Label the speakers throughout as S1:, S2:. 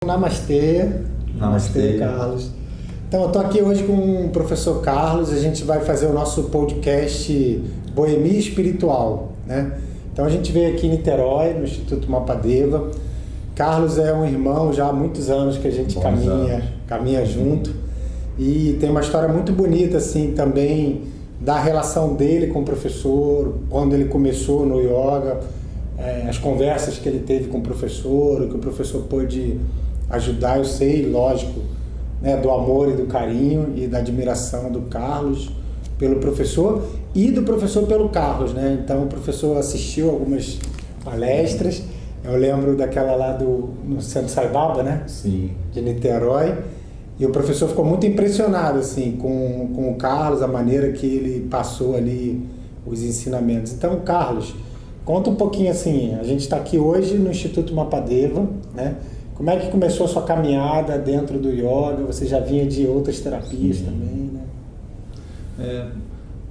S1: Namastê.
S2: Namastê,
S1: Carlos. Então, eu estou aqui hoje com o professor Carlos. A gente vai fazer o nosso podcast Boemia Espiritual, né? Então, a gente veio aqui em Niterói, no Instituto Mapadeva. Carlos é um irmão já há muitos anos que a gente caminha junto. E tem uma história muito bonita, assim, também da relação dele com o professor, quando ele começou no yoga, as conversas que ele teve com o professor, o que o professor pôde ajudar. Eu sei, lógico, né, do amor e do carinho e da admiração do Carlos pelo professor e do professor pelo Carlos, né? Então o professor assistiu algumas palestras. Eu lembro daquela lá no Centro Sai Baba, né?
S2: Sim.
S1: De Niterói. E o professor ficou muito impressionado assim, com o Carlos, a maneira que ele passou ali os ensinamentos. Então, Carlos, conta um pouquinho assim, a gente está aqui hoje no Instituto Mapadeva, né? Como é que começou a sua caminhada dentro do yoga? Você já vinha de outras terapias também, né?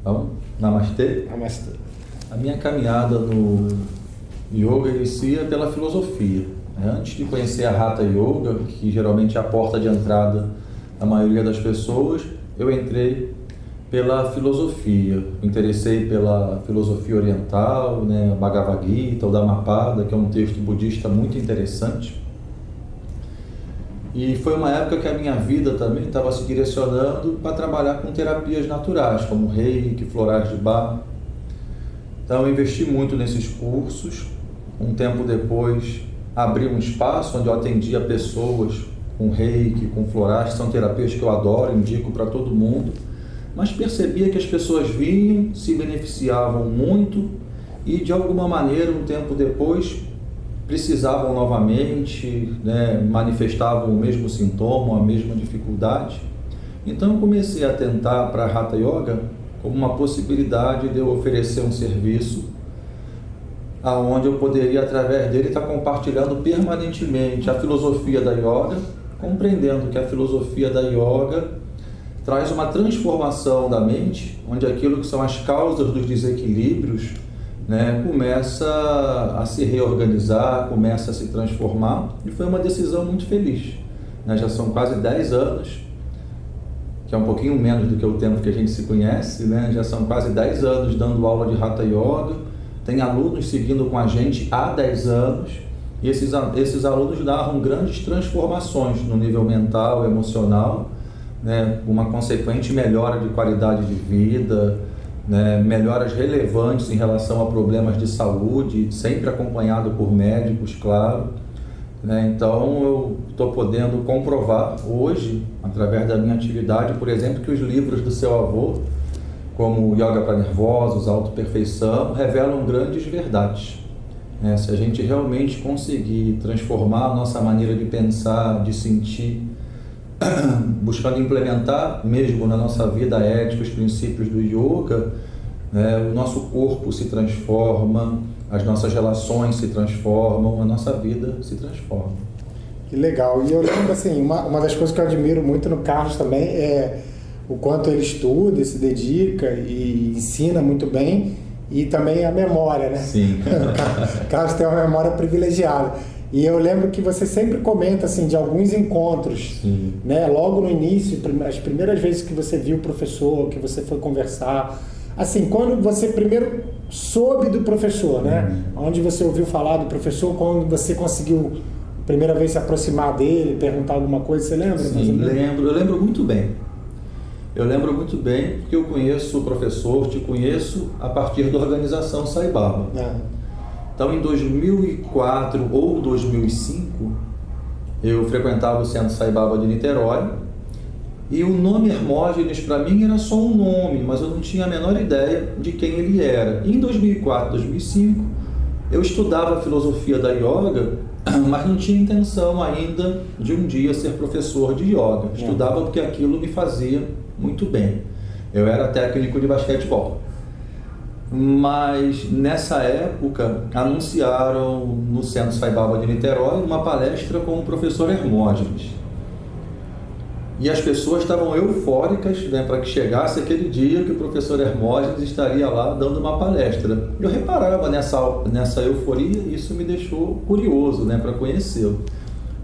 S2: Então, namastê.
S1: Namastê.
S2: A minha caminhada no yoga inicia pela filosofia. Antes de conhecer a Hatha Yoga, que geralmente é a porta de entrada da maioria das pessoas, eu entrei pela filosofia. Me interessei pela filosofia oriental, né, Bhagavad Gita, o Dhammapada, que é um texto budista muito interessante. E foi uma época que a minha vida também estava se direcionando para trabalhar com terapias naturais, como Reiki, florais de Bach. Então eu investi muito nesses cursos. Um tempo depois abri um espaço onde eu atendia pessoas com Reiki, com florais, que são terapias que eu adoro, indico para todo mundo. Mas percebia que as pessoas vinham, se beneficiavam muito e de alguma maneira, um tempo depois, precisavam novamente, né, manifestavam o mesmo sintoma, a mesma dificuldade. Então eu comecei a atentar para a Hatha Yoga como uma possibilidade de eu oferecer um serviço aonde eu poderia, através dele, estar compartilhando permanentemente a filosofia da yoga, compreendendo que a filosofia da yoga traz uma transformação da mente, onde aquilo que são as causas dos desequilíbrios, né, começa a se reorganizar, começa a se transformar, e foi uma decisão muito feliz. Né? Já são quase 10 anos, que é um pouquinho menos do que o tempo que a gente se conhece, né? Já são quase 10 anos dando aula de Hatha Yoga, tem alunos seguindo com a gente há 10 anos, e esses alunos narram grandes transformações no nível mental, emocional, né? Uma consequente melhora de qualidade de vida, né? Melhoras relevantes em relação a problemas de saúde, sempre acompanhado por médicos, claro. Né? Então eu estou podendo comprovar hoje, através da minha atividade, por exemplo, que os livros do seu avô, como Yoga para Nervosos, Autoperfeição, revelam grandes verdades. Se a gente realmente conseguir transformar a nossa maneira de pensar, de sentir, buscando implementar mesmo na nossa vida ética os princípios do yoga, o nosso corpo se transforma, as nossas relações se transformam, a nossa vida se transforma.
S1: Que legal. E eu lembro assim, uma das coisas que eu admiro muito no Carlos também é o quanto ele estuda, se dedica e ensina muito bem, e também a memória, né?
S2: Sim.
S1: O Carlos tem uma memória privilegiada. E eu lembro que você sempre comenta assim, de alguns encontros, né? Logo no início, as primeiras vezes que você viu o professor, que você foi conversar, assim, quando você primeiro soube do professor, né? Onde você ouviu falar do professor, quando você conseguiu primeira vez se aproximar dele, perguntar alguma coisa, você lembra?
S2: Sim, lembro. Eu lembro muito bem. Eu lembro muito bem porque eu conheço o professor, te conheço a partir da organização Sai Baba. Então, em 2004 ou 2005, eu frequentava o Centro Sai Baba de Niterói, e o nome Hermógenes para mim era só um nome, mas eu não tinha a menor ideia de quem ele era. E em 2004, 2005, eu estudava a filosofia da yoga, mas não tinha intenção ainda de um dia ser professor de yoga. Estudava porque aquilo me fazia muito bem. Eu era técnico de basquetebol. Mas nessa época anunciaram no Centro Sai Baba de Niterói uma palestra com o professor Hermógenes. E as pessoas estavam eufóricas, né, para que chegasse aquele dia que o professor Hermógenes estaria lá dando uma palestra. Eu reparava nessa euforia e isso me deixou curioso, né, para conhecê-lo.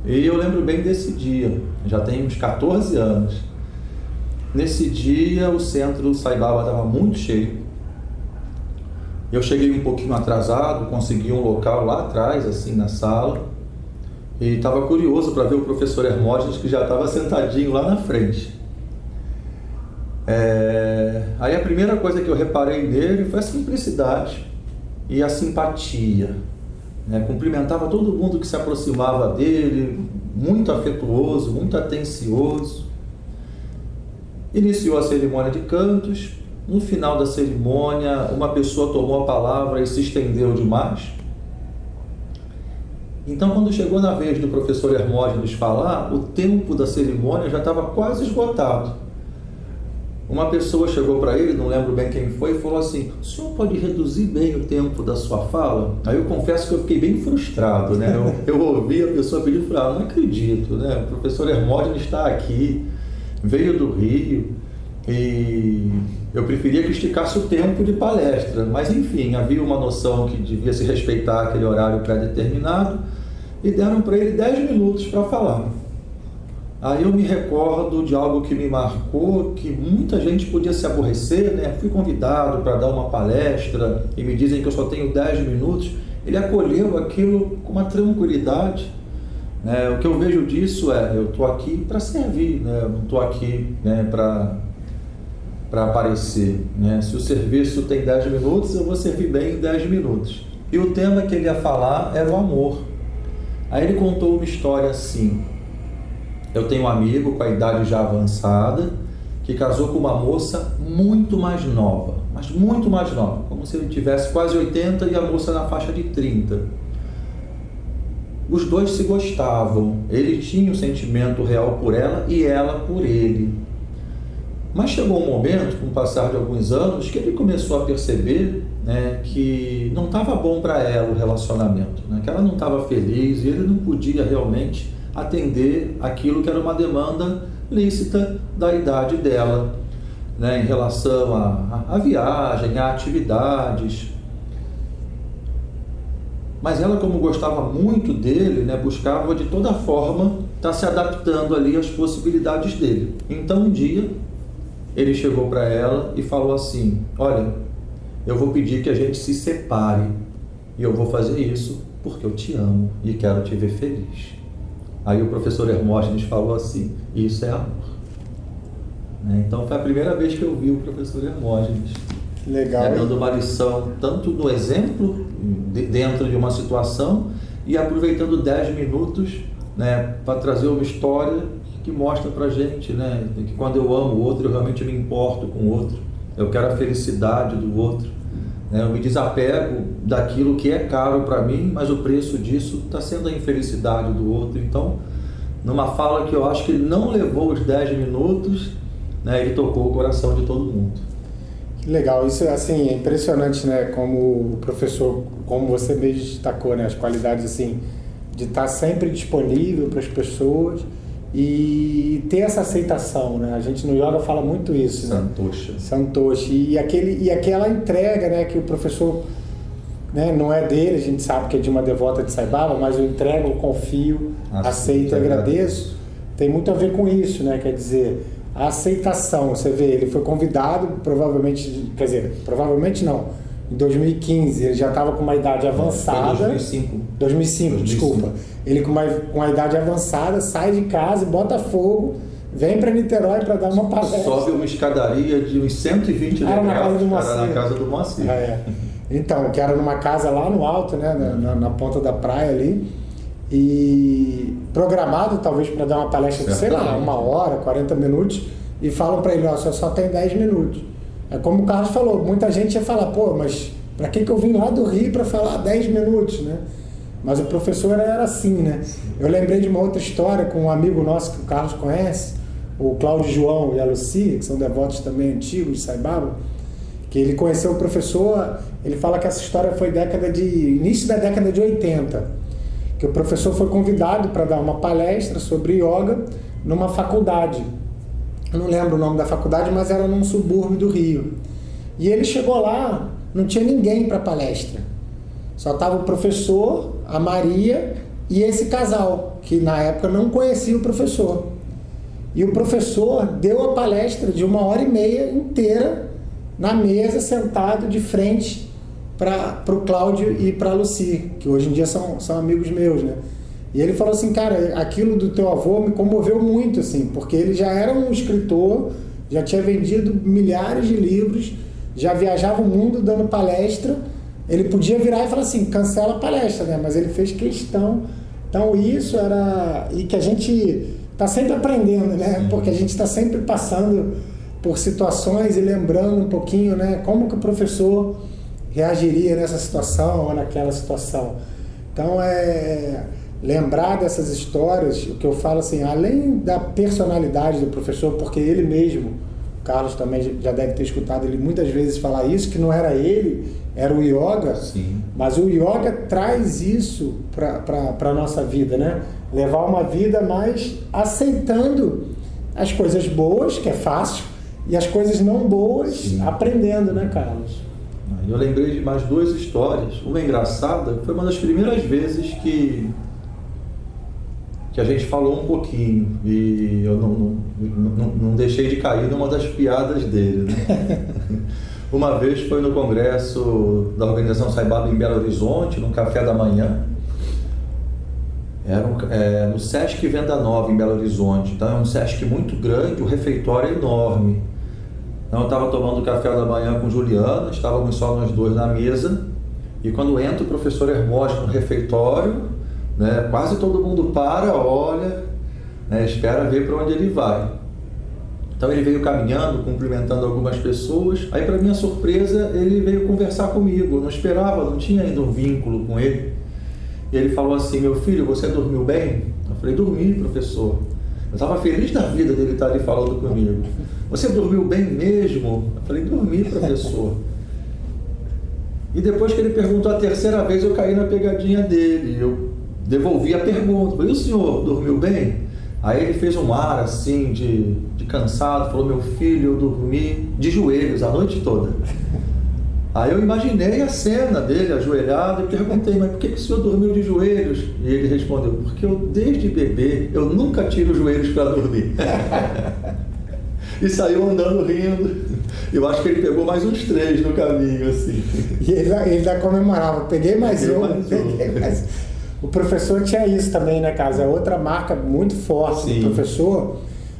S2: E eu lembro bem desse dia, já tem uns 14 anos. Nesse dia o centro Sai Baba estava muito cheio. Eu cheguei um pouquinho atrasado, consegui um local lá atrás, assim, na sala. E estava curioso para ver o professor Hermógenes, que já estava sentadinho lá na frente. Aí a primeira coisa que eu reparei nele foi a simplicidade e a simpatia. Cumprimentava todo mundo que se aproximava dele, muito afetuoso, muito atencioso. Iniciou a cerimônia de cantos. No final da cerimônia, uma pessoa tomou a palavra e se estendeu demais. Então, quando chegou na vez do professor Hermógenes falar, o tempo da cerimônia já estava quase esgotado. Uma pessoa chegou para ele, não lembro bem quem foi, e falou assim: o senhor pode reduzir bem o tempo da sua fala? Aí eu confesso que eu fiquei bem frustrado, né? Eu ouvi a pessoa pedir e falei: não acredito, né? O professor Hermógenes está aqui, veio do Rio, e eu preferia que esticasse o tempo de palestra, mas enfim, havia uma noção que devia se respeitar aquele horário pré-determinado, e deram para ele 10 minutos para falar. Aí eu me recordo de algo que me marcou, que muita gente podia se aborrecer, né? Fui convidado para dar uma palestra e me dizem que eu só tenho 10 minutos. Ele acolheu aquilo com uma tranquilidade. O que eu vejo disso eu estou aqui para servir, né? Eu não estou aqui, né, para aparecer, né? Se o serviço tem 10 minutos, eu vou servir bem em 10 minutos. E o tema que ele ia falar era o amor. Aí ele contou uma história assim: eu tenho um amigo com a idade já avançada que casou com uma moça muito mais nova, mas muito mais nova, como se ele tivesse quase 80 e a moça na faixa de 30. Os dois se gostavam, ele tinha um sentimento real por ela e ela por ele. Mas chegou um momento, com o passar de alguns anos, que ele começou a perceber, né, que não estava bom para ela o relacionamento, né, que ela não estava feliz e ele não podia realmente atender aquilo que era uma demanda lícita da idade dela, né, em relação à viagem, a atividades. Mas ela, como gostava muito dele, né, buscava de toda forma estar se adaptando ali às possibilidades dele. Então um dia ele chegou para ela e falou assim: olha, eu vou pedir que a gente se separe e eu vou fazer isso porque eu te amo e quero te ver feliz. Aí o professor Hermógenes falou assim: isso é amor. Então foi a primeira vez que eu vi o professor Hermógenes.
S1: Legal.
S2: Dando uma lição tanto no exemplo, dentro de uma situação, e aproveitando 10 minutos, né, para trazer uma história que mostra pra gente, né, que quando eu amo o outro, eu realmente me importo com o outro. Eu quero a felicidade do outro. Eu me desapego daquilo que é caro para mim, mas o preço disso está sendo a infelicidade do outro. Então, numa fala que eu acho que ele não levou os 10 minutos, né, ele tocou o coração de todo mundo.
S1: Que legal, isso assim, é impressionante, né, como o professor, como você mesmo destacou, né, as qualidades assim, de estar sempre disponível para as pessoas e ter essa aceitação, né? A gente no yoga fala muito isso, né? Santoshi. E aquela entrega, né, que o professor, né, não é dele, a gente sabe que é de uma devota de Sai Baba, mas eu entrego, eu confio, aceito e agradeço. Tem muito a ver com isso, né? Quer dizer, a aceitação, você vê, ele foi convidado, provavelmente não, em 2015, ele já estava com uma idade avançada.
S2: Foi
S1: 2005, desculpa. Ele com uma idade avançada, sai de casa e bota fogo, vem para Niterói para dar uma palestra.
S2: Sobe uma escadaria de uns 120 degraus.
S1: Era na casa do Moacir.
S2: Era na casa do Moacir.
S1: Então, que era numa casa lá no alto, né, na ponta da praia ali, e programado talvez para dar uma palestra de, sei lá, 1 hora, 40 minutos, e falam para ele: ó, você só tem 10 minutos. É como o Carlos falou, muita gente ia falar: pô, mas para que eu vim lá do Rio para falar 10 minutos, né? Mas o professor era assim, né? Eu lembrei de uma outra história com um amigo nosso que o Carlos conhece, o Cláudio João e a Lucia, que são devotos também antigos de Sai Baba, que ele conheceu o professor. Ele fala que essa história foi início da década de 80, que o professor foi convidado para dar uma palestra sobre yoga numa faculdade. Eu não lembro o nome da faculdade, mas era num subúrbio do Rio. E ele chegou lá, não tinha ninguém para palestra. Só estava o professor, a Maria e esse casal, que na época não conhecia o professor. E o professor deu a palestra de 1h30 inteira na mesa, sentado de frente para o Cláudio e para a Lucy, que hoje em dia são amigos meus, né? E ele falou assim, cara, aquilo do teu avô me comoveu muito, assim, porque ele já era um escritor, já tinha vendido milhares de livros, já viajava o mundo dando palestra. Ele podia virar e falar assim, cancela a palestra, né? Mas ele fez questão. Então isso era... E que a gente está sempre aprendendo, né?
S2: Sim.
S1: Porque a gente está sempre passando por situações e lembrando um pouquinho, né? Como que o professor reagiria nessa situação ou naquela situação. Então, lembrar dessas histórias, o que eu falo assim, além da personalidade do professor, porque ele mesmo, o Carlos também já deve ter escutado ele muitas vezes falar isso, que não era ele, era o yoga.
S2: Sim.
S1: Mas o yoga traz isso para a nossa vida, né? Levar uma vida mais aceitando as coisas boas, que é fácil, e as coisas não boas, sim, aprendendo, né, Carlos?
S2: Eu lembrei de mais 2 histórias. Uma engraçada, foi uma das primeiras vezes que a gente falou um pouquinho, e eu não deixei de cair numa das piadas dele, né? Uma vez foi no congresso da organização Sai Baba em Belo Horizonte, num café da manhã. Era no Sesc Venda Nova, em Belo Horizonte. Então é um Sesc muito grande, o refeitório é enorme. Então eu estava tomando café da manhã com Juliana, estávamos só nós 2 na mesa, e quando entra o professor Hermógenes no refeitório, né, quase todo mundo para, olha, né, espera ver para onde ele vai. Então ele veio caminhando, cumprimentando algumas pessoas. Aí, para minha surpresa, ele veio conversar comigo. Eu não esperava, não tinha ainda um vínculo com ele. E ele falou assim, meu filho, você dormiu bem? Eu falei, dormi, professor. Eu estava feliz da vida dele estar ali falando comigo. Você dormiu bem mesmo? Eu falei, dormi, professor. E depois que ele perguntou a 3ª vez, eu caí na pegadinha dele. Eu devolvi a pergunta. Eu falei, o senhor dormiu bem? Aí ele fez um ar assim de cansado, falou, meu filho, eu dormi de joelhos a noite toda. Aí eu imaginei a cena dele ajoelhado e perguntei, mas por que o senhor dormiu de joelhos? E ele respondeu, porque eu desde bebê, eu nunca tiro os joelhos para dormir. E saiu andando rindo. Eu acho que ele pegou mais uns 3 no caminho, assim.
S1: E ele ainda comemorava, peguei mais um. O professor tinha isso também, né, Carlos? É outra marca muito forte, sim, do professor,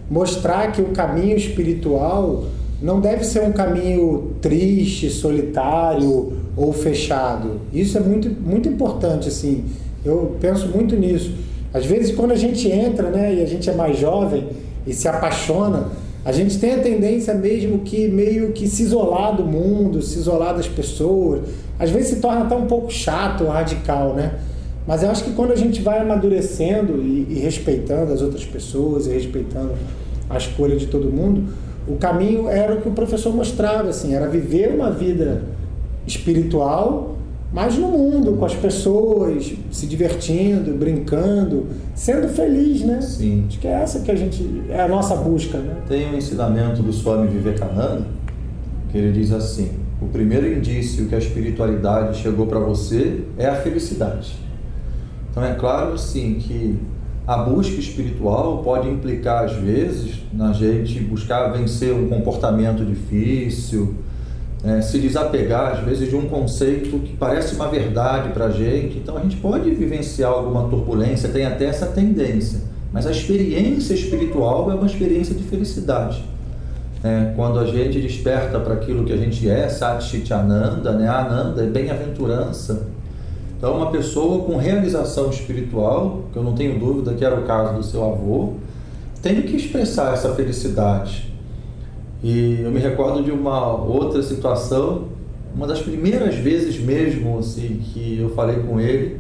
S1: mostrar que o caminho espiritual não deve ser um caminho triste, solitário ou fechado. Isso é muito, muito importante, assim. Eu penso muito nisso. Às vezes, quando a gente entra, né, e a gente é mais jovem e se apaixona, a gente tem a tendência mesmo que meio que se isolar do mundo, se isolar das pessoas. Às vezes se torna até um pouco chato, radical, né? Mas eu acho que quando a gente vai amadurecendo e respeitando as outras pessoas e respeitando a escolha de todo mundo, o caminho era o que o professor mostrava, assim, era viver uma vida espiritual, mas no mundo, com as pessoas, se divertindo, brincando, sendo feliz, né?
S2: Sim.
S1: Acho que é essa que é a nossa busca, né?
S2: Tem um ensinamento do Swami Vivekananda, que ele diz assim, o primeiro indício que a espiritualidade chegou para você é a felicidade. Então é claro assim que a busca espiritual pode implicar às vezes na gente buscar vencer um comportamento difícil, se desapegar às vezes de um conceito que parece uma verdade para a gente. Então a gente pode vivenciar alguma turbulência, tem até essa tendência, mas a experiência espiritual é uma experiência de felicidade. Quando a gente desperta para aquilo que a gente é, Sat Chit Ananda, né? Ananda é bem-aventurança. Então, uma pessoa com realização espiritual, que eu não tenho dúvida que era o caso do seu avô, tem que expressar essa felicidade. E eu me recordo de uma outra situação, uma das primeiras vezes mesmo assim, que eu falei com ele,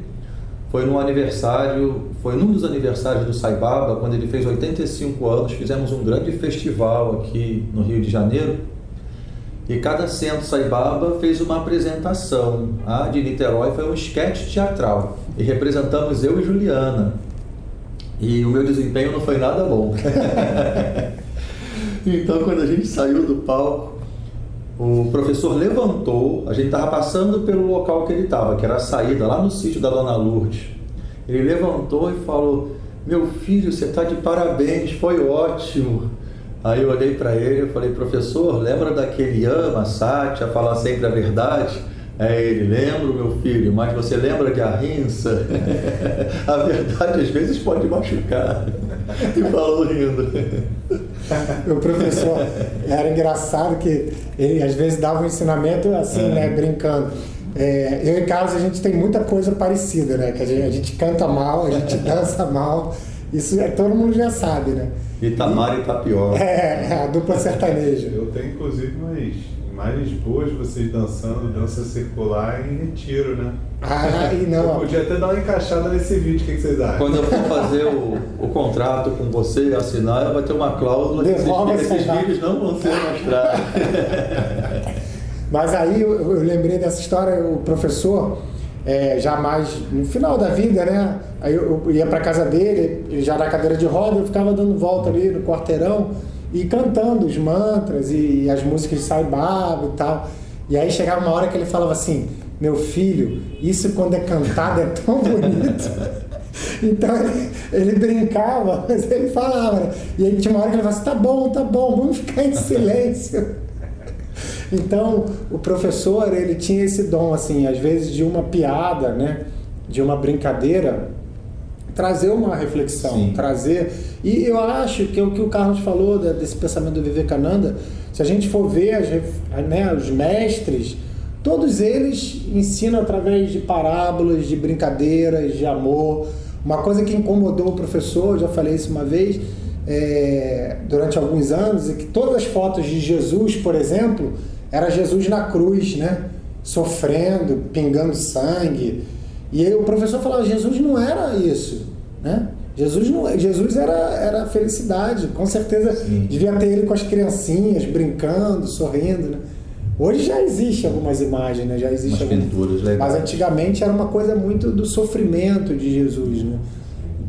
S2: foi num dos aniversários do Sai Baba, quando ele fez 85 anos, fizemos um grande festival aqui no Rio de Janeiro, e cada centro Sai Baba fez uma apresentação. A de Niterói foi um esquete teatral, e representamos eu e Juliana, e o meu desempenho não foi nada bom. Então, quando a gente saiu do palco, o professor levantou, a gente estava passando pelo local que ele estava, que era a saída, lá no sítio da Dona Lourdes. Ele levantou e falou, meu filho, você está de parabéns, foi ótimo. Aí eu olhei para ele e falei, professor, lembra daquele Yama, Satya, falar sempre a verdade? Aí ele, lembro, meu filho, mas você lembra que a rinça, a verdade às vezes pode machucar. E falou rindo.
S1: O professor, era engraçado que ele às vezes dava um ensinamento assim, né, brincando. Eu e Carlos, a gente tem muita coisa parecida, né? Que a gente canta mal, a gente dança mal, isso todo mundo já sabe, né?
S2: Itamar e Itapior.
S1: A dupla sertaneja.
S3: Eu tenho inclusive umas imagens boas de vocês dançando, dança circular em retiro, né?
S1: E não.
S3: Eu podia até dar uma encaixada nesse vídeo, o que vocês acham?
S2: Quando eu for fazer o contrato com você e assinar, vai ter uma cláusula que esses vídeos não vão ser mostrados.
S1: Mas aí eu lembrei dessa história, o professor, já mais no final da vida, né? Aí eu ia para casa dele, ele já na cadeira de roda, eu ficava dando volta ali no quarteirão e cantando os mantras e as músicas de Sai Baba e tal. E aí chegava uma hora que ele falava assim, meu filho, isso quando é cantado é tão bonito. Então ele brincava, mas ele falava, né? E aí tinha uma hora que ele falava assim, tá bom, vamos ficar em silêncio. Então, o professor, ele tinha esse dom, assim, às vezes de uma piada, né, de uma brincadeira, trazer uma reflexão,
S2: Sim.
S1: trazer... E eu acho que é o que o Carlos falou desse pensamento do Vivekananda, se a gente for ver os mestres, todos eles ensinam através de parábolas, de brincadeiras, de amor. Uma coisa que incomodou o professor, eu já falei isso uma vez, durante alguns anos, é que todas as fotos de Jesus, por exemplo, era Jesus na cruz, né? Sofrendo, pingando sangue. E aí o professor falava, Jesus não era isso, né? Jesus era felicidade, com certeza. Sim. Devia ter ele com as criancinhas, brincando, sorrindo, né? Hoje já existe algumas imagens, né? Já existe
S2: umas pinturas legais.
S1: Mas antigamente era uma coisa muito do sofrimento de Jesus, né?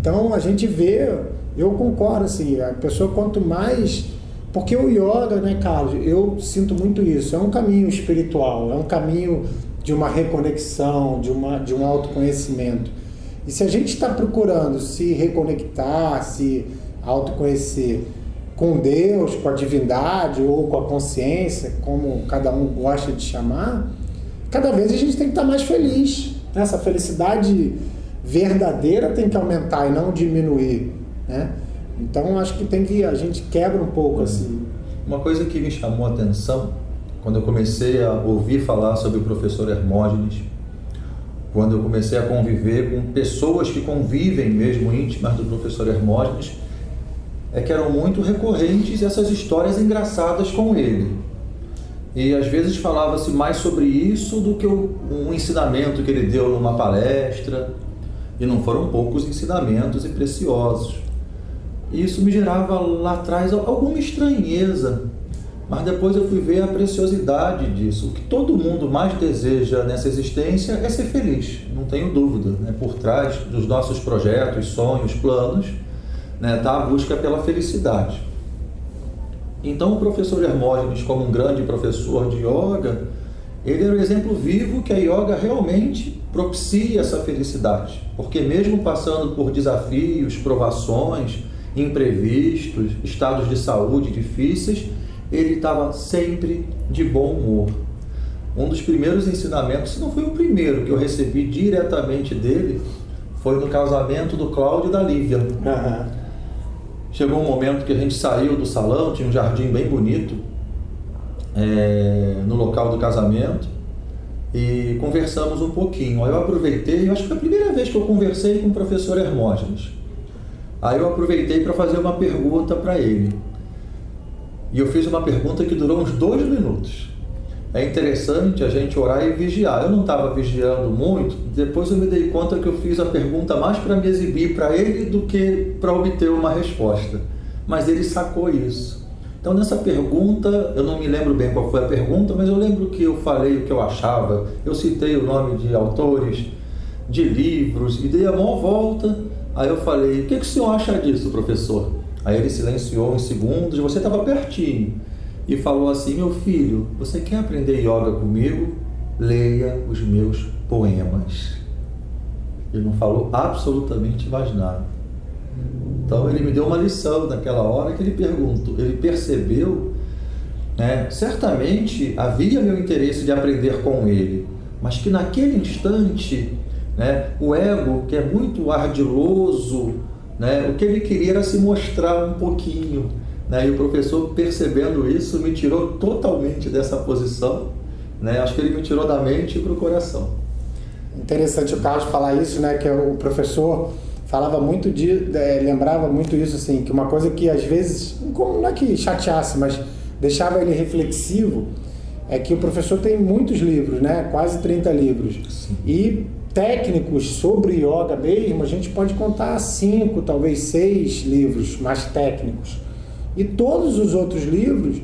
S1: Então a gente vê, eu concordo, assim, a pessoa quanto mais... Porque o yoga, né, Carlos, eu sinto muito isso, é um caminho espiritual, é um caminho de uma reconexão, de um autoconhecimento. E se a gente está procurando se reconectar, se autoconhecer com Deus, com a divindade ou com a consciência, como cada um gosta de chamar, cada vez a gente tem que estar mais feliz. Essa felicidade verdadeira tem que aumentar e não diminuir, né? Então acho que a gente quebra um pouco assim.
S2: Uma coisa que me chamou a atenção quando eu comecei a ouvir falar sobre o professor Hermógenes, quando eu comecei a conviver com pessoas que convivem mesmo íntimas do professor Hermógenes, é que eram muito recorrentes essas histórias engraçadas com ele. E às vezes falava-se mais sobre isso do que um ensinamento que ele deu numa palestra, e não foram poucos ensinamentos e preciosos. E isso me gerava lá atrás alguma estranheza, mas depois eu fui ver a preciosidade disso. O que todo mundo mais deseja nessa existência é ser feliz, não tenho dúvida, né? Por trás dos nossos projetos, sonhos, planos, né, tá a busca pela felicidade. Então o professor Hermógenes, como um grande professor de yoga, ele era o exemplo vivo que a yoga realmente propicia essa felicidade, porque mesmo passando por desafios, provações, imprevistos, estados de saúde difíceis, ele estava sempre de bom humor. Um dos primeiros ensinamentos, se não foi o primeiro que eu recebi diretamente dele, foi no casamento do Cláudio e da Lívia.
S1: Uhum.
S2: Chegou um momento que a gente saiu do salão, tinha um jardim bem bonito no local do casamento, e conversamos um pouquinho. Aí eu aproveitei, eu acho que foi a primeira vez que eu conversei com o professor Hermógenes. Aí eu aproveitei para fazer uma pergunta para ele. E eu fiz uma pergunta que durou uns 2 minutos. É interessante a gente orar e vigiar. Eu não estava vigiando muito, depois eu me dei conta que eu fiz a pergunta mais para me exibir para ele do que para obter uma resposta. Mas ele sacou isso. Então nessa pergunta, eu não me lembro bem qual foi a pergunta, mas eu lembro que eu falei o que eu achava. Eu citei o nome de autores, de livros, e dei a maior volta. Aí eu falei, o que o senhor acha disso, professor? Aí ele silenciou uns segundos, você estava pertinho, e falou assim, meu filho, você quer aprender yoga comigo? Leia os meus poemas. Ele não falou absolutamente mais nada. Então ele me deu uma lição naquela hora que ele percebeu, né, certamente havia meu interesse de aprender com ele, mas que naquele instante, né, o ego, que é muito ardiloso, né, o que ele queria era se mostrar um pouquinho, né, e o professor, percebendo isso, me tirou totalmente dessa posição, né, acho que ele me tirou da mente para o coração.
S1: Interessante o Carlos falar isso, né, que o professor falava muito lembrava muito isso, assim, que uma coisa que às vezes, não é que chateasse, mas deixava ele reflexivo, é que o professor tem muitos livros, né, quase 30 livros. Sim. E técnicos sobre yoga mesmo, a gente pode contar 5, talvez 6 livros mais técnicos. E todos os outros livros,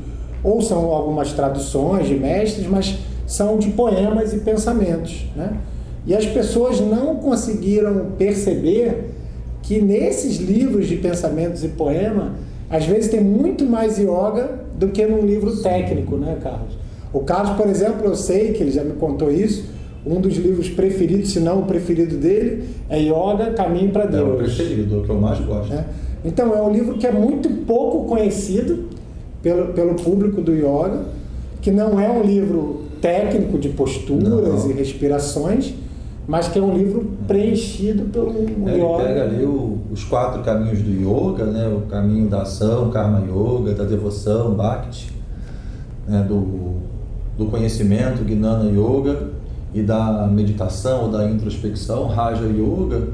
S1: ou são algumas traduções de mestres, mas são de poemas e pensamentos, né? E as pessoas não conseguiram perceber que nesses livros de pensamentos e poema, às vezes tem muito mais yoga do que num livro técnico, né, Carlos? O Carlos, por exemplo, eu sei que ele já me contou isso, um dos livros preferidos, se não o preferido dele, é Yoga, Caminho para Deus.
S2: É o preferido, o que eu mais gosto.
S1: Então, é um livro que é muito pouco conhecido pelo público do yoga, que não é um livro técnico de posturas e respirações, mas que é um livro preenchido pelo yoga.
S2: Ele pega ali os 4 caminhos do yoga, né? O caminho da ação, Karma Yoga, da devoção, Bhakti, né? do conhecimento, Gnana Yoga, e da meditação ou da introspecção, Raja Yoga.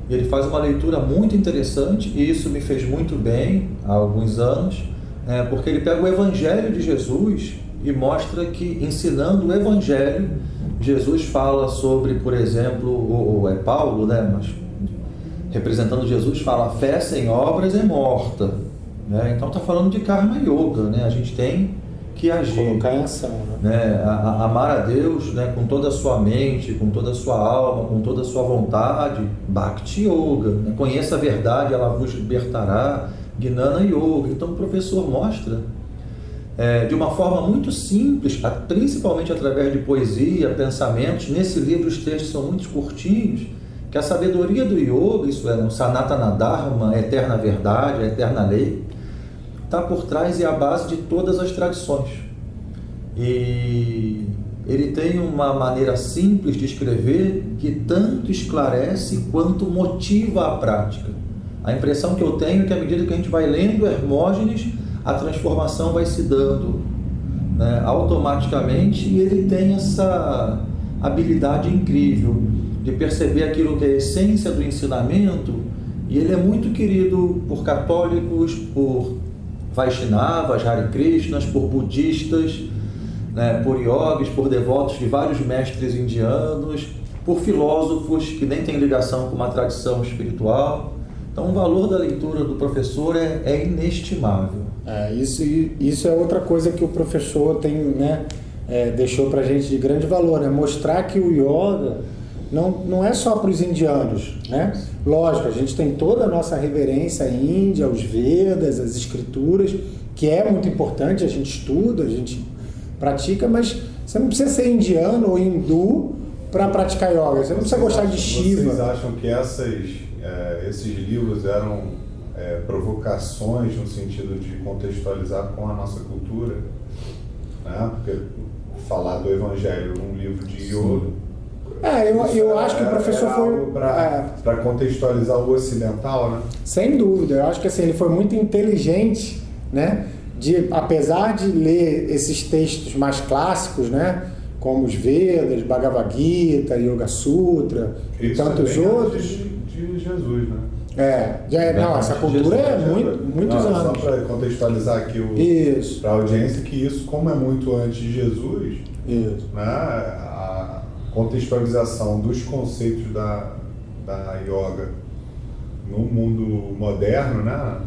S2: E ele faz uma leitura muito interessante, e isso me fez muito bem há alguns anos, porque ele pega o Evangelho de Jesus e mostra que, ensinando o Evangelho, Jesus fala sobre, por exemplo, ou é Paulo, né, mas representando Jesus, fala: a fé sem obras é morta, né? Então está falando de Karma Yoga, né? A gente tem que agir,
S1: colocar em ação,
S2: né? Amar a Deus, né, com toda a sua mente, com toda a sua alma, com toda a sua vontade, Bhakti Yoga, né? Conheça a verdade, ela vos libertará, Gnana Yoga. Então o professor mostra de uma forma muito simples, principalmente através de poesia, pensamentos. Nesse livro os textos são muito curtinhos, que a sabedoria do yoga, isso é, o Sanatana Dharma, a eterna verdade, a eterna lei, está por trás e a base de todas as tradições. E ele tem uma maneira simples de escrever que tanto esclarece quanto motiva a prática. A impressão que eu tenho é que à medida que a gente vai lendo Hermógenes, a transformação vai se dando, né, automaticamente, e ele tem essa habilidade incrível de perceber aquilo que é a essência do ensinamento, e ele é muito querido por católicos, por Vaishnavas, Hare Krishnas, por budistas, né, por yogis, por devotos de vários mestres indianos, por filósofos que nem têm ligação com uma tradição espiritual. Então o valor da leitura do professor é inestimável.
S1: Isso é outra coisa que o professor tem, né, deixou pra gente de grande valor, né? Mostrar que o yoga não é só para os indianos, né? Lógico, a gente tem toda a nossa reverência à Índia, aos Vedas, às escrituras, que é muito importante, a gente estuda, a gente pratica, mas você não precisa ser indiano ou hindu para praticar yoga, você não precisa gostar de Shiva.
S3: Vocês acham que esses livros eram provocações no sentido de contextualizar com a nossa cultura, né? Porque falar do Evangelho num livro de yoga,
S1: eu acho que o professor foi
S3: para contextualizar o ocidental, né?
S1: Sem dúvida, eu acho que assim, ele foi muito inteligente, né? Apesar de ler esses textos mais clássicos, né? Como os Vedas, Bhagavad Gita, Yoga Sutra e tantos outros.
S3: De Jesus, né?
S1: Essa cultura é muitos anos.
S3: Só para contextualizar aqui para a audiência, que isso, como é muito antes de Jesus, né, a contextualização dos conceitos da yoga no mundo moderno, né,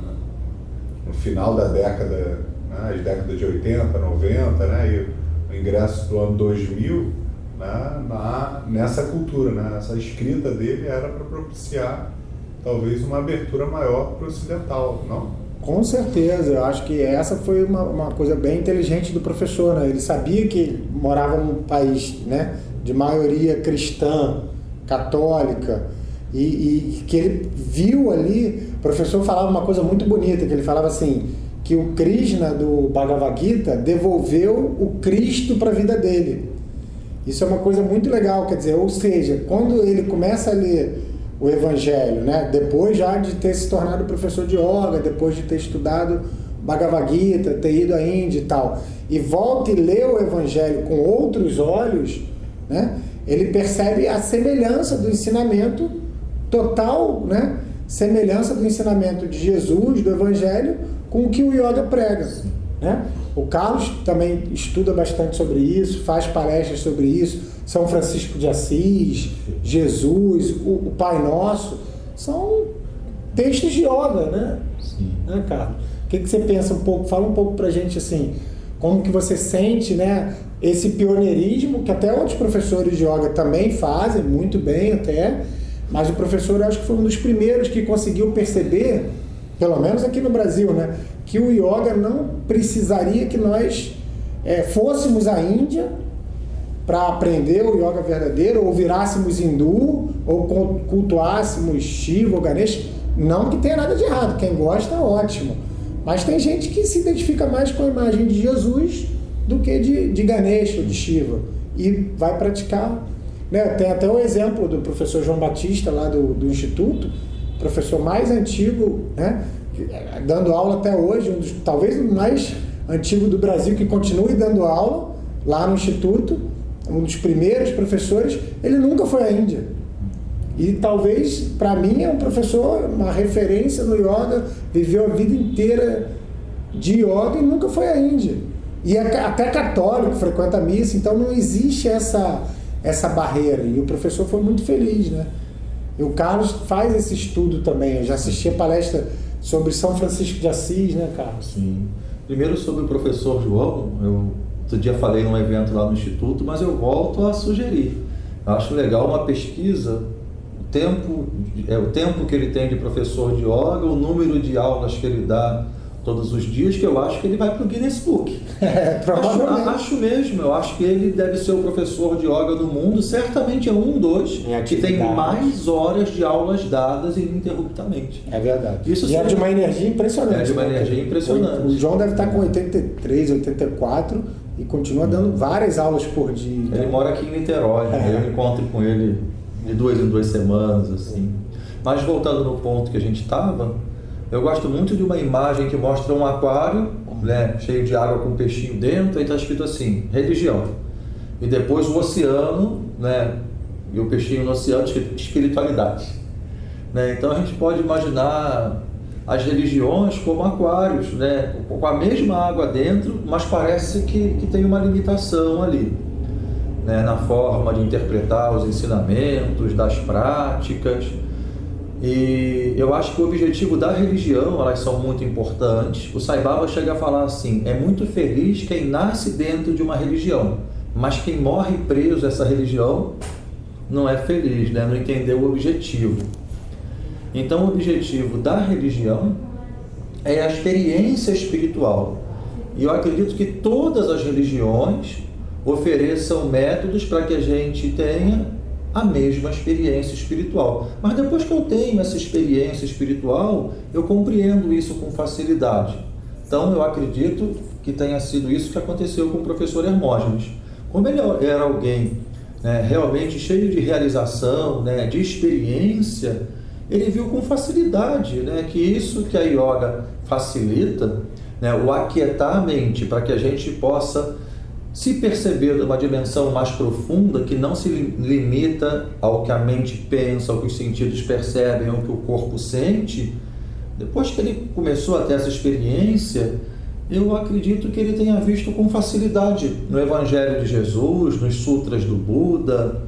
S3: no final da década, né, as décadas de 80, 90, né, e o ingresso do ano 2000, né, nessa cultura, né, essa escrita dele era para propiciar talvez uma abertura maior para o ocidental, não?
S1: Com certeza, eu acho que essa foi uma coisa bem inteligente do professor, né? Ele sabia que morava num país, né, de maioria cristã, católica, e que ele viu ali, professor falava uma coisa muito bonita, que ele falava assim, que o Krishna do Bhagavad Gita devolveu o Cristo para a vida dele. Isso é uma coisa muito legal, quer dizer, ou seja, quando ele começa a ler o Evangelho, né, depois já de ter se tornado professor de yoga, depois de ter estudado Bhagavad Gita, ter ido à Índia e tal, e volta e lê o Evangelho com outros olhos, né, ele percebe a semelhança do ensinamento total, né, semelhança do ensinamento de Jesus, do Evangelho, com o que o yoga prega, né? O Carlos também estuda bastante sobre isso, faz palestras sobre isso, São Francisco de Assis, Jesus, o Pai Nosso, são textos de yoga, né?
S2: Sim.
S1: Né, Carlos? O que você pensa um pouco? Fala um pouco pra gente assim, como que você sente, né, esse pioneirismo, que até outros professores de yoga também fazem, muito bem até, mas o professor eu acho que foi um dos primeiros que conseguiu perceber, pelo menos aqui no Brasil, né, que o yoga não precisaria que nós fôssemos à Índia para aprender o yoga verdadeiro, ou virássemos hindu, ou cultuássemos Shiva ou Ganesha. Não que tenha nada de errado, quem gosta, ótimo. Mas tem gente que se identifica mais com a imagem de Jesus do que de Ganesha ou de Shiva, e vai praticar. Né? Tem até o exemplo do professor João Batista, lá do Instituto, professor mais antigo, né, dando aula até hoje, talvez o mais antigo do Brasil, que continue dando aula lá no Instituto, um dos primeiros professores. Ele nunca foi à Índia. E talvez, para mim, é um professor, uma referência no yoga, viveu a vida inteira de yoga e nunca foi à Índia. E é até católico, frequenta a missa, então não existe essa barreira. E o professor foi muito feliz, né? E o Carlos faz esse estudo também. Eu já assisti a palestra sobre São Francisco de Assis, né, Carlos?
S2: Sim. Primeiro sobre o professor João, eu outro dia falei num evento lá no Instituto, mas eu volto a sugerir. Eu acho legal uma pesquisa, o tempo que ele tem de professor de yoga, o número de aulas que ele dá todos os dias, que eu acho que ele vai para o Guinness Book.
S1: Provavelmente.
S2: Acho mesmo, eu acho que ele deve ser o professor de yoga do mundo, certamente é um dos que tem mais horas de aulas dadas ininterruptamente.
S1: É verdade.
S2: Isso
S1: e é de uma energia impressionante.
S2: É de uma energia impressionante.
S1: O João deve estar com 83, 84 e continua dando várias aulas por dia.
S2: Ele mora aqui em Niterói, eu encontro com ele de 2 em 2 semanas, assim. Mas voltando no ponto que a gente estava, eu gosto muito de uma imagem que mostra um aquário, né, cheio de água com um peixinho dentro, e está escrito assim, religião. E depois o oceano, né, e o peixinho no oceano, escrito espiritualidade. Né? Então a gente pode imaginar as religiões como aquários, né, com a mesma água dentro, mas parece que tem uma limitação ali, né, na forma de interpretar os ensinamentos, das práticas. E eu acho que o objetivo da religião, elas são muito importantes. O Sai Baba chega a falar assim, é muito feliz quem nasce dentro de uma religião, mas quem morre preso a essa religião não é feliz, né? Não entendeu o objetivo. Então o objetivo da religião é a experiência espiritual. E eu acredito que todas as religiões ofereçam métodos para que a gente tenha a mesma experiência espiritual. Mas depois que eu tenho essa experiência espiritual, eu compreendo isso com facilidade. Então eu acredito que tenha sido isso que aconteceu com o professor Hermógenes. Como ele era alguém, né, realmente cheio de realização, né, de experiência, ele viu com facilidade, né, que isso que a yoga facilita, né, o aquietar a mente para que a gente possa se perceber numa dimensão mais profunda, que não se limita ao que a mente pensa, ao que os sentidos percebem, ao que o corpo sente. Depois que ele começou a ter essa experiência, eu acredito que ele tenha visto com facilidade no Evangelho de Jesus, nos Sutras do Buda,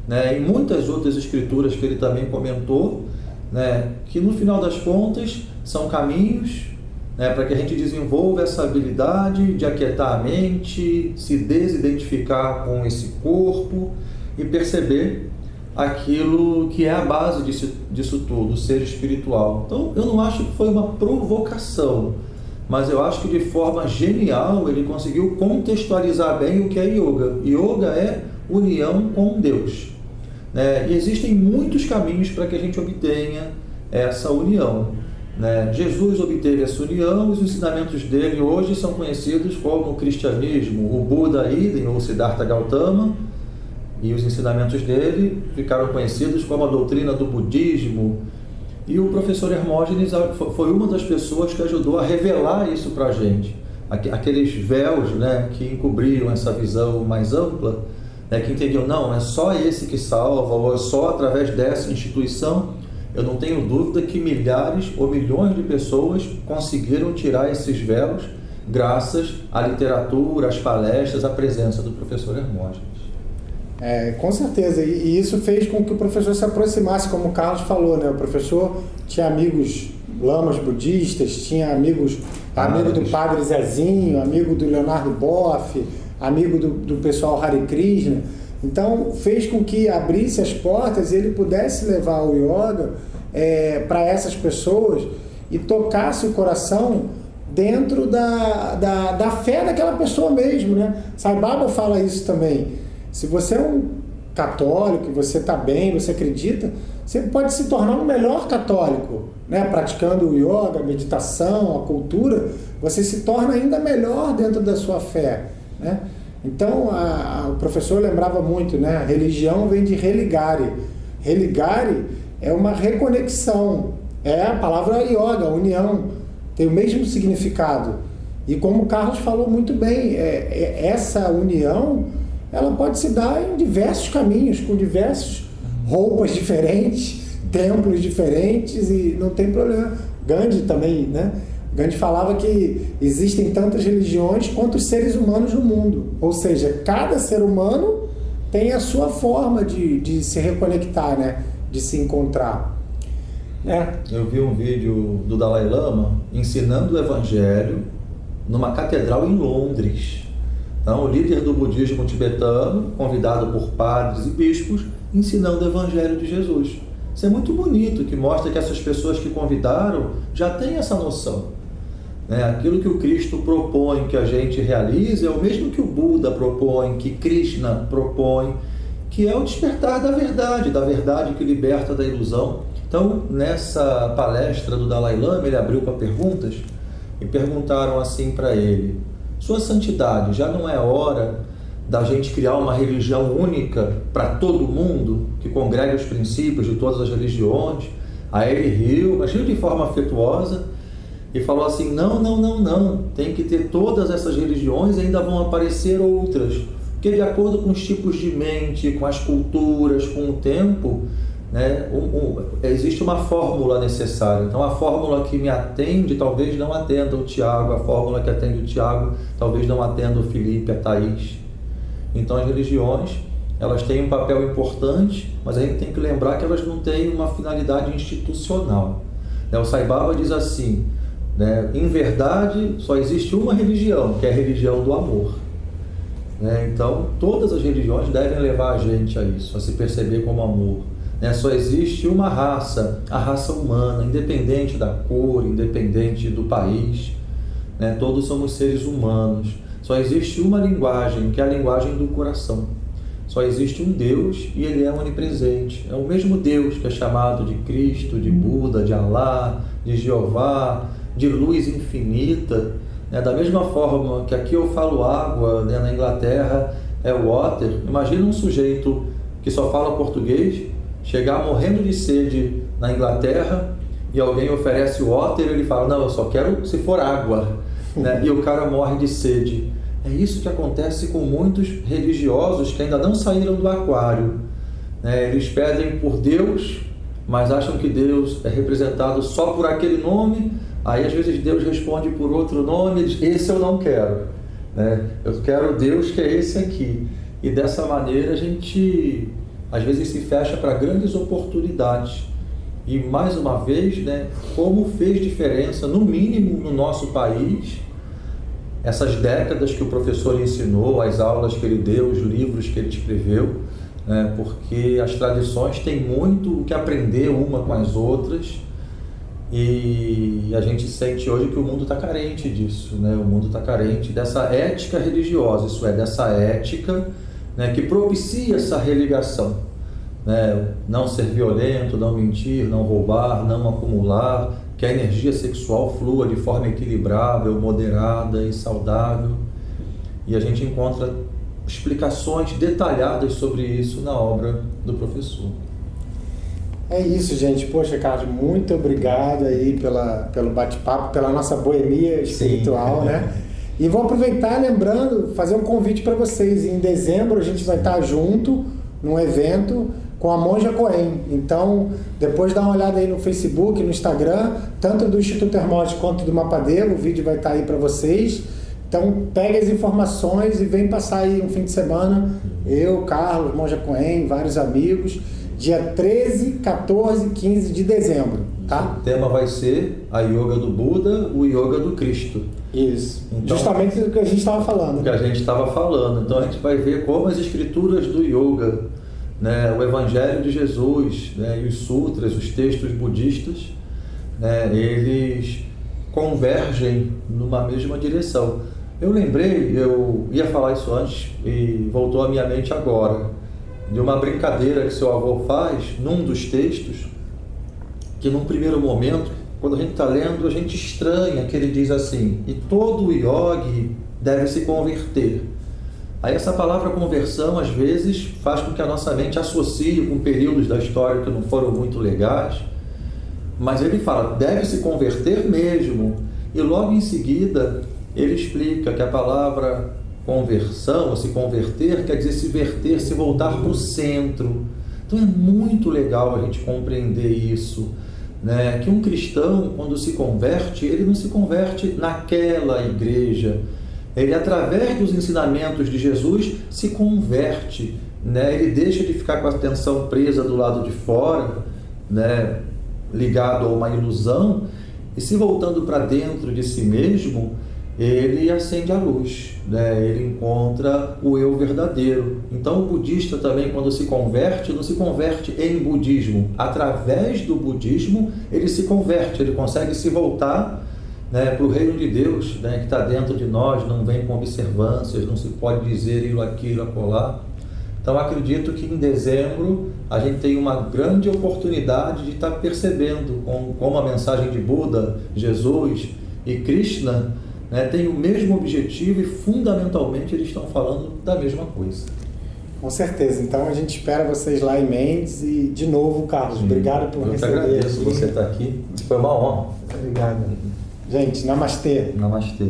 S2: né, e muitas outras escrituras que ele também comentou, né, que no final das contas são caminhos, né, para que a gente desenvolva essa habilidade de aquietar a mente, se desidentificar com esse corpo e perceber aquilo que é a base disso tudo, o ser espiritual. Então, eu não acho que foi uma provocação, mas eu acho que de forma genial ele conseguiu contextualizar bem o que é yoga. Yoga é união com Deus, né? E existem muitos caminhos para que a gente obtenha essa união. né? Jesus obteve essa união, os ensinamentos dele hoje são conhecidos como o cristianismo, o Buda idem, ou Siddhartha Gautama, e os ensinamentos dele ficaram conhecidos como a doutrina do budismo. E o professor Hermógenes foi uma das pessoas que ajudou a revelar isso para a gente. Aqueles véus, né, que encobriam essa visão mais ampla, né, que entendiam, não, é só esse que salva, ou é só através dessa instituição. Eu não tenho dúvida que milhares ou milhões de pessoas conseguiram tirar esses véus graças à literatura, às palestras, à presença do professor Hermógenes.
S1: Com certeza, e isso fez com que o professor se aproximasse, como o Carlos falou, né? O professor tinha amigos lamas budistas, tinha amigo do Padre Zezinho, amigo do Leonardo Boff, amigo do pessoal Hare Krishna. Então fez com que abrisse as portas e ele pudesse levar o yoga para essas pessoas e tocasse o coração dentro da fé daquela pessoa mesmo, né? Sai Baba fala isso também. Se você é um católico, você está bem, você acredita, você pode se tornar um melhor católico, né? Praticando o yoga, a meditação, a cultura, você se torna ainda melhor dentro da sua fé, né? Então, o professor lembrava muito, né? A religião vem de religare. Religare é uma reconexão, é a palavra yoga, união, tem o mesmo significado. E como o Carlos falou muito bem, essa união, ela pode se dar em diversos caminhos, com diversas roupas diferentes, templos diferentes, e não tem problema. Gandhi também, né? Gandhi falava que existem tantas religiões quanto os seres humanos no mundo. Ou seja, cada ser humano tem a sua forma de se reconectar, né? De se encontrar.
S2: Eu vi um vídeo do Dalai Lama ensinando o Evangelho numa catedral em Londres. Então, o líder do budismo tibetano, convidado por padres e bispos, ensinando o Evangelho de Jesus. Isso é muito bonito, que mostra que essas pessoas que convidaram já têm essa noção. Aquilo que o Cristo propõe que a gente realize é o mesmo que o Buda propõe, que Krishna propõe, que é o despertar da verdade que liberta da ilusão. Então, nessa palestra do Dalai Lama, ele abriu para perguntas e perguntaram assim para ele: Sua Santidade, já não é hora da gente criar uma religião única para todo mundo, que congregue os princípios de todas as religiões? Aí ele riu, mas riu de forma afetuosa, e falou assim: não, tem que ter todas essas religiões e ainda vão aparecer outras, porque de acordo com os tipos de mente, com as culturas, com o tempo, né, existe uma fórmula necessária. Então a fórmula que me atende talvez não atenda o Tiago, a fórmula que atende o Tiago talvez não atenda o Felipe, a Thaís. Então as religiões, elas têm um papel importante, mas a gente tem que lembrar que elas não têm uma finalidade institucional. O Sai Baba diz assim, né, em verdade só existe uma religião, que é a religião do amor. Então todas as religiões devem levar a gente a isso, a se perceber como amor. Só existe uma raça, a raça humana, independente da cor, independente do país, todos somos seres humanos. Só existe uma linguagem, que é a linguagem do coração. Só existe um Deus e ele é onipresente. É o mesmo Deus que é chamado de Cristo, de Buda, de Alá, de Jeová, de luz infinita. Da mesma forma que aqui eu falo água, na Inglaterra é water. Imagina um sujeito que só fala português chegar morrendo de sede na Inglaterra e alguém oferece water, ele fala: não, eu só quero se for água, e o cara morre de sede. É isso que acontece com muitos religiosos que ainda não saíram do aquário. Eles pedem por Deus, mas acham que Deus é representado só por aquele nome. Aí às vezes Deus responde por outro nome e diz: esse eu não quero, eu quero Deus que é esse aqui. E dessa maneira a gente às vezes se fecha para grandes oportunidades. E mais uma vez, como fez diferença, no mínimo no nosso país, essas décadas que o professor ensinou, as aulas que ele deu, os livros que ele escreveu, porque as tradições têm muito o que aprender uma com as outras, e a gente sente hoje que o mundo está carente disso, o mundo está carente dessa ética religiosa, isso é, dessa ética que propicia essa religação, não ser violento, não mentir, não roubar, não acumular, que a energia sexual flua de forma equilibrável, moderada e saudável. E a gente encontra explicações detalhadas sobre isso na obra do professor.
S1: É isso, gente. Poxa, Carlos, muito obrigado aí pelo bate-papo, pela nossa boemia espiritual, Sim. né? E vou aproveitar, lembrando, fazer um convite para vocês. Em dezembro a gente vai estar junto num evento com a Monja Cohen. Então, depois dá uma olhada aí no Facebook, no Instagram, tanto do Instituto Hermógenes quanto do Mapadeiro, o vídeo vai estar aí para vocês. Então, pegue as informações e vem passar aí um fim de semana, eu, Carlos, Monja Cohen, vários amigos, dia 13, 14 e 15 de dezembro, tá?
S2: O tema vai ser a yoga do Buda, o yoga do Cristo.
S1: Isso, então, justamente o que a gente estava falando.
S2: O que a gente estava falando. Então, a gente vai ver como as escrituras do yoga, né, o Evangelho de Jesus, né, e os sutras, os textos budistas, né, eles convergem numa mesma direção. Eu lembrei, eu ia falar isso antes e voltou à minha mente agora, de uma brincadeira que seu avô faz num dos textos, que num primeiro momento, quando a gente está lendo, a gente estranha que ele diz assim: e todo yogi deve se converter. Aí essa palavra conversão, às vezes, faz com que a nossa mente associe com períodos da história que não foram muito legais, mas ele fala, deve se converter mesmo. E logo em seguida, ele explica que a palavra conversão, ou se converter, quer dizer se verter, se voltar para o centro. Então é muito legal a gente compreender isso, né? Que um cristão, quando se converte, ele não se converte naquela igreja. Ele, através dos ensinamentos de Jesus, se converte, né? Ele deixa de ficar com a atenção presa do lado de fora, né? Ligado a uma ilusão, e se voltando para dentro de si mesmo, ele acende a luz, né? Ele encontra o eu verdadeiro. Então o budista também, quando se converte, não se converte em budismo. Através do budismo, ele se converte, ele consegue se voltar, né, para o reino de Deus, né, que está dentro de nós, não vem com observâncias, não se pode dizer isso, aquilo, acolá. Então acredito que em dezembro a gente tem uma grande oportunidade de estar percebendo como a mensagem de Buda, Jesus e Krishna, né, tem o mesmo objetivo e fundamentalmente eles estão falando da mesma coisa.
S1: Com certeza. Então a gente espera vocês lá em Mendes e, de novo, Carlos, obrigado por receber.
S2: Eu que agradeço você estar aqui. Foi uma honra.
S1: Obrigado. Gente, namastê.
S2: Namastê.